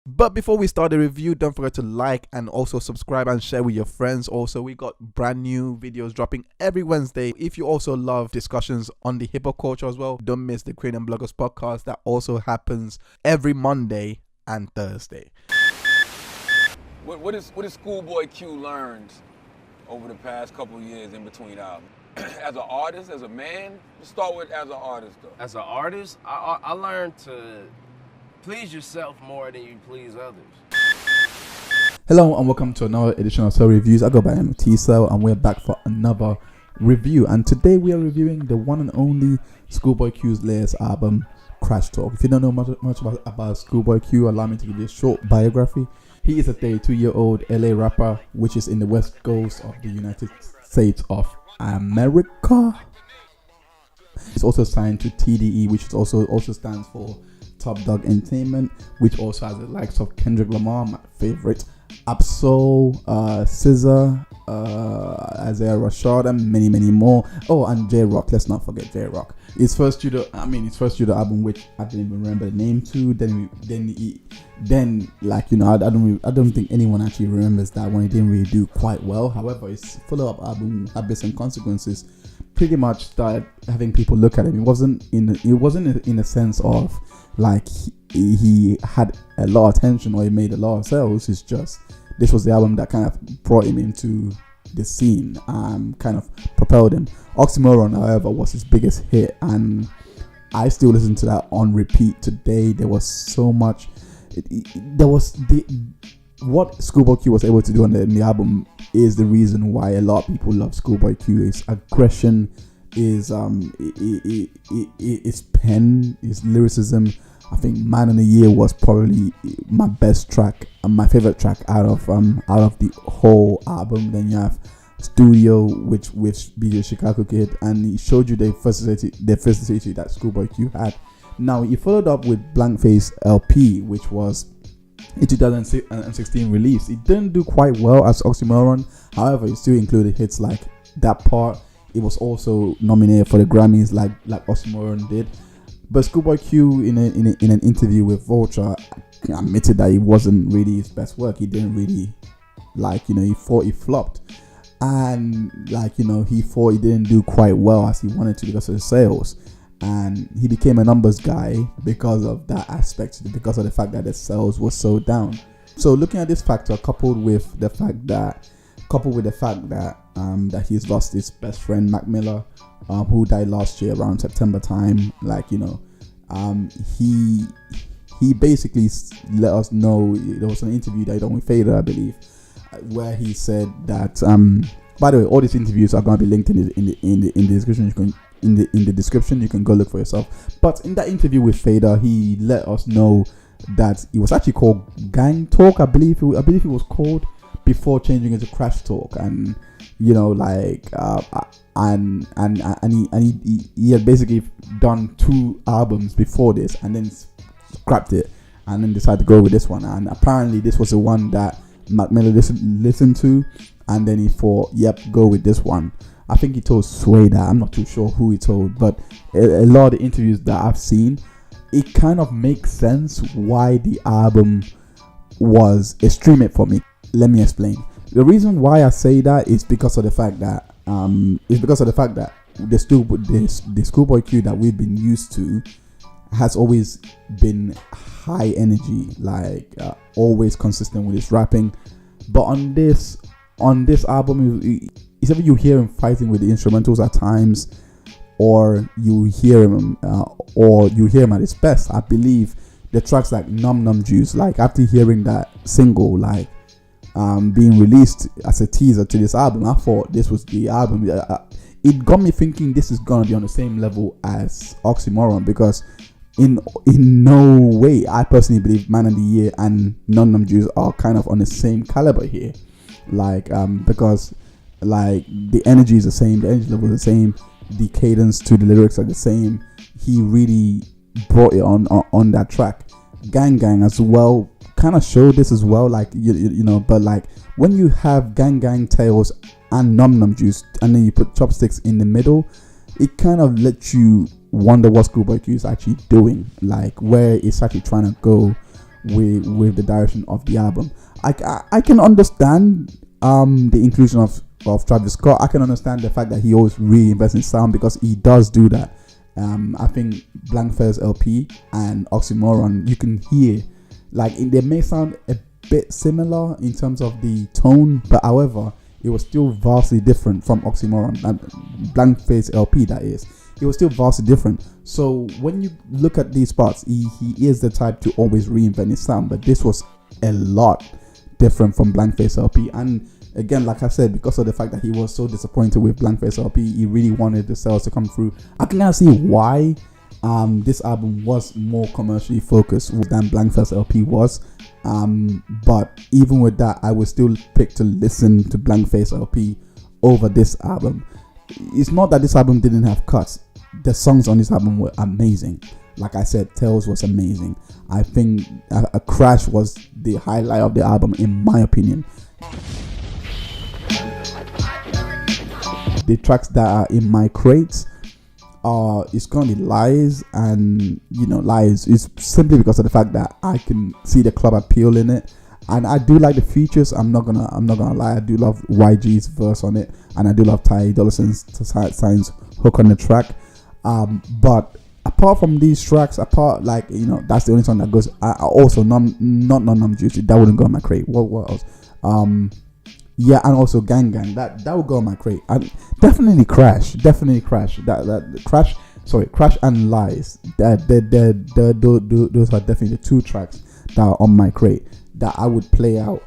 But before we start the review, don't forget to like and also subscribe and share with your friends. Also, we got brand new videos dropping every Wednesday. If you also love discussions on the hip hop culture as well, don't miss the Cranium Bloggers podcast that also happens every Monday and Thursday. What is Schoolboy Q learned over the past couple of years in between albums? As an artist, as a man? Let's start with as an artist though. As an artist, I learned to please yourself more than you please others. Hello and welcome to another edition of Celly Reviews. I go by Cell and we're back for another review. And today we are reviewing the one and only Schoolboy Q's latest album, CrasH Talk. If you don't know much about Schoolboy Q, allow me to give you a short biography. He is a 32-year-old LA rapper, which is in the west coast of the United States of America. He's also signed to TDE, which also stands for Top Dog Entertainment, which also has the likes of Kendrick Lamar, my favorite, Absol, SZA, Isaiah Rashad, and many more. Oh, and J-Rock. Let's not forget J-Rock. His first studio album, which I didn't even remember the name to. Then, like, you know, I don't think anyone actually remembers that one. It didn't really do quite well. However, his follow-up album, Habits and Consequences, pretty much started having people look at him. It wasn't in a sense of like he had a lot of attention or he made a lot of sales. It's just this was the album that kind of brought him into the scene, kind of propelled him. Oxymoron, however, was his biggest hit, and I still listen to that on repeat today. There was so much. What Schoolboy Q was able to do on the album is the reason why a lot of people love Schoolboy Q. His aggression, his pen, his lyricism. I think Man of the Year was probably my best track and my favorite track out of the whole album. Then you have Studio, which with BJ Chicago Kid, and he showed you the versatility that Schoolboy Q had. Now he followed up with Blank Face LP, which was in 2016 release. It didn't do quite well as Oxymoron. However, it still included hits like That Part. It was also nominated for the Grammys like Oxymoron did. But Schoolboy Q in an interview with Vulture admitted that it wasn't really his best work. He didn't really, like, you know, he thought he flopped. And, like, you know, he thought he didn't do quite well as he wanted to because of the sales. And he became a numbers guy because of that aspect, because of the fact that the sales were so down. So looking at this factor, coupled with the fact that that he's lost his best friend Mac Miller, who died last year around September time, like, you know, he basically let us know. There was an interview that he done with Fader, I believe, where he said that. By the way, all these interviews are going to be linked in the description. You can in the description. You can go look for yourself. But in that interview with Fader, he let us know that it was actually called Gang Talk. I believe it was called before changing it to CrasH Talk, and you know, like and he had basically done 2 albums before this and then scrapped it and then decided to go with this one. And apparently this was the one that Mac Miller listened to, and then he thought, yep, go with this one. I think he told Sway that. I'm not too sure who he told, but a lot of the interviews that I've seen, it kind of makes sense why the album was a stream it for me. Let me explain. The reason why I say that is because of the fact that the Schoolboy Q that we've been used to has always been high energy, like always consistent with his rapping. But on this album, it's either you hear him fighting with the instrumentals at times, or you hear him at his best. I believe the tracks like Num Juice, like after hearing that single, like being released as a teaser to this album, I thought this was the album. It got me thinking this is gonna be on the same level as Oxymoron, because in no way I personally believe Man of the Year and Num Juice are kind of on the same caliber here, like because like the energy is the same, the energy level is the same, the cadence to the lyrics are the same. He really brought it on that track. Gang as well kind of showed this as well, like you know, but like when you have Gang Tales and Num Juice and then you put Chopsticks in the middle, it kind of lets you wonder what Schoolboy Q is actually doing, like where it's actually trying to go with the direction of the album. I can understand the inclusion of Travis Scott. I can understand the fact that he always reinvests in sound, because he does do that. I think Blank Face LP and Oxymoron, you can hear like they may sound a bit similar in terms of the tone, but however, it was still vastly different from Oxymoron and Blank Face LP. That is, it was still vastly different. So when you look at these parts, he is the type to always reinvent his sound, but this was a lot different from Blank Face LP. And again, like I said, because of the fact that he was so disappointed with Blank Face LP, he really wanted the sales to come through. I can now see why this album was more commercially focused than Blank Face LP was. But even with that, I would still pick to listen to Blank Face LP over this album. It's not that this album didn't have cuts. The songs on this album were amazing. Like I said, Tales was amazing. I think CrasH was the highlight of the album, in my opinion. The tracks that are in my crates it's gonna be Lies, and Lies is simply because of the fact that I can see the club appeal in it, and I do like the features. I'm not gonna lie, I do love YG's verse on it, and I do love Ty Dolla Sign's hook on the track. But apart from these tracks, that's the only song that goes. Also not Num Juicy, that wouldn't go in my crate. What else? Yeah, and also Gang Gang, that would go on my crate. Definitely CrasH. CrasH and Lies. Those are definitely the two tracks that are on my crate that I would play out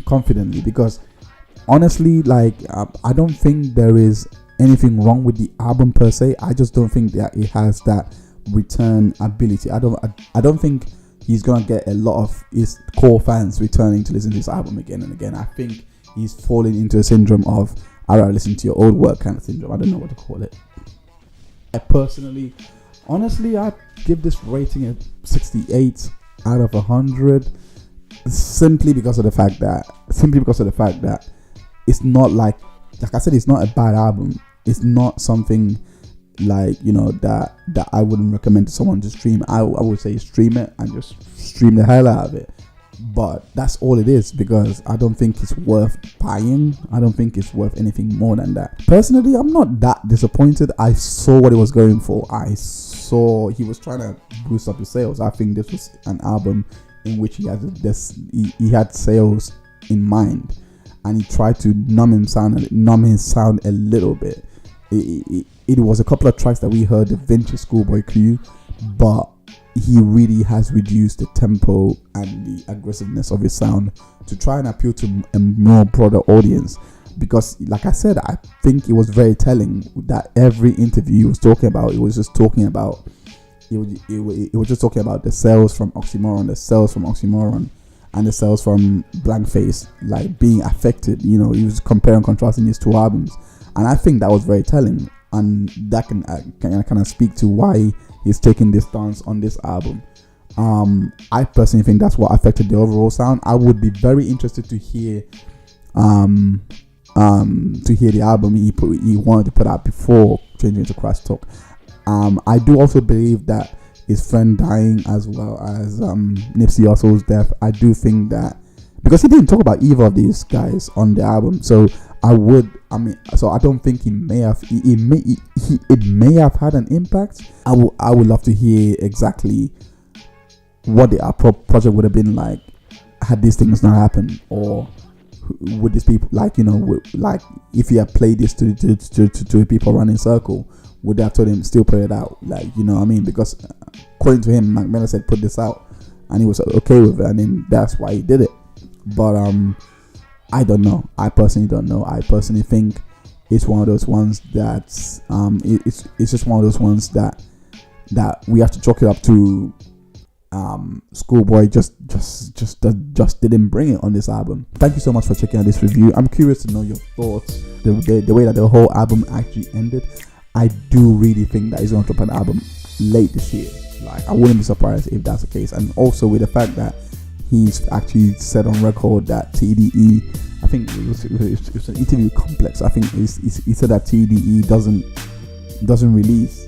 confidently, because honestly, I don't think there is anything wrong with the album per se. I just don't think that it has that return ability. I don't think he's gonna get a lot of his core fans returning to listen to this album again and again. I think he's falling into a syndrome of "I'd rather listen to your old work" kind of syndrome. I don't know what to call it. Honestly, I'd give this rating a 68 out of 100, simply because of the fact that it's not like I said, it's not a bad album. It's not something that I wouldn't recommend to someone to stream. I would say stream it and just stream the hell out of it. But that's all it is, because I don't think it's worth buying. I don't think it's worth anything more than that. Personally, I'm not that disappointed. I saw what he was going for. I saw he was trying to boost up his sales. I think this was an album in which he had sales in mind, and he tried to numb his sound a little bit. It was a couple of tracks that we heard, the vintage Schoolboy Q, but he really has reduced the tempo and the aggressiveness of his sound to try and appeal to a more broader audience. Because, like I said, I think it was very telling that every interview he was talking about, it was just talking about the sales from Oxymoron, and the sales from Blank Face, being affected. He was comparing and contrasting these two albums, and I think that was very telling. And that can kind of speak to why he's taking this stance on this album. I personally think that's what affected the overall sound. I would be very interested to hear the album he wanted to put out before changing to CrasH Talk. I do also believe that his friend dying, as well as Nipsey Hussle's death, I do think that, because he didn't talk about either of these guys on the album, so I don't think it may have had an impact. I would love to hear exactly what the project would have been like had these things not happened, or would these people, if he had played this to people around in circle, would they have told him still put it out? Because according to him, Mac Miller said put this out, and he was okay with it, and then that's why he did it. But I don't know. I personally don't know. I personally think it's one of those ones that's it's just one of those ones that we have to chalk it up to Schoolboy just didn't bring it on this album. Thank you so much for checking out this review. I'm curious to know your thoughts, the way that the whole album actually ended. I do really think that he's going to drop an album late this year. I wouldn't be surprised if that's the case. And also with the fact that he's actually said on record that TDE, I think it was an interview with Complex, I think he said that TDE doesn't release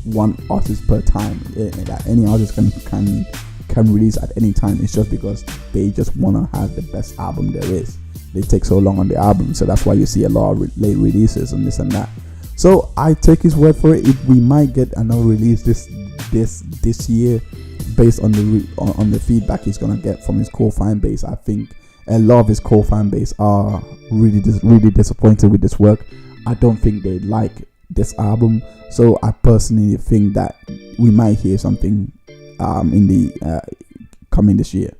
one artist per time. That any artist can release at any time. It's just because they just want to have the best album there is. They take so long on the album, so that's why you see a lot of late releases and this and that. So I take his word for it. We might get another release this year, based on the feedback he's gonna get from his core fan base. I think a lot of his core fan base are really disappointed with this work. I don't think they like this album, so I personally think that we might hear something in the coming this year.